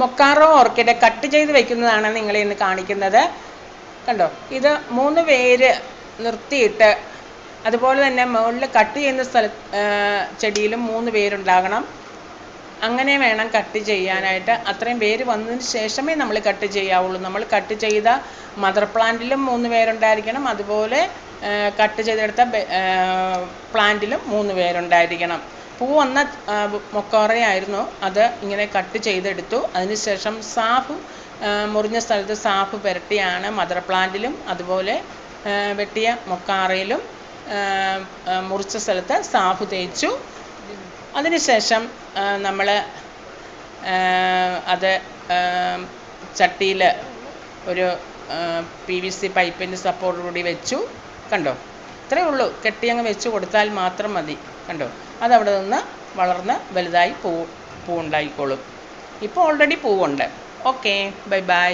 മൊക്കാറോ orchid cut ചെയ്ത് വെക്കുന്നതാണ് നിങ്ങളെ ഇന്ന് കാണിക്കുന്നത്. കണ്ടോ, ഇത് 3 വേര് നിർത്തിയിട്ട് അതുപോലെ തന്നെ മുകളിൽ കട്ട് ചെയ്യുന്ന ചെടിയിലും 3 വേരുണ്ടാകണം. അങ്ങനെ വേണം കട്ട് ചെയ്യാനായിട്ട്. അത്രയും വേര് വന്നതിന് ശേഷമേ നമ്മൾ കട്ട് ചെയ്യാവുള്ളൂ. നമ്മൾ കട്ട് ചെയ്ത മദർ പ്ലാന്റിലും 3 വേരുണ്ടായിരിക്കണം. അതുപോലെ കട്ട് ചെയ്തെടുത്ത പ്ലാന്റിലും 3 വേരുണ്ടായിരിക്കണം. പൂ വന്ന മൊക്കാറയായിരുന്നു അത്. ഇങ്ങനെ കട്ട് ചെയ്തെടുത്തു. അതിനുശേഷം സാഫ് മുറിഞ്ഞ സ്ഥലത്ത് സാഫ് പുരട്ടിയാണ് മദർ പ്ലാന്റിലും അതുപോലെ വെട്ടിയ മൊക്കാറയിലും മുറിച്ച സ്ഥലത്ത് സാഫ് തേച്ചു. അതിനുശേഷം നമ്മൾ അത് ചട്ടിയിൽ ഒരു PVC പൈപ്പിൻ്റെ സപ്പോർട്ടോടുകൂടി വെച്ചു. കണ്ടോ, ഇത്രയേ ഉള്ളൂ. കെട്ടിയങ്ങ് വെച്ച് കൊടുത്താൽ മാത്രം മതി. കണ്ടോ, അതവിടെ നിന്ന് വളർന്ന് വലുതായി പൂവുണ്ടായിക്കോളും. ഇപ്പോൾ ഓൾറെഡി പൂവുണ്ട്. Okay, bye by.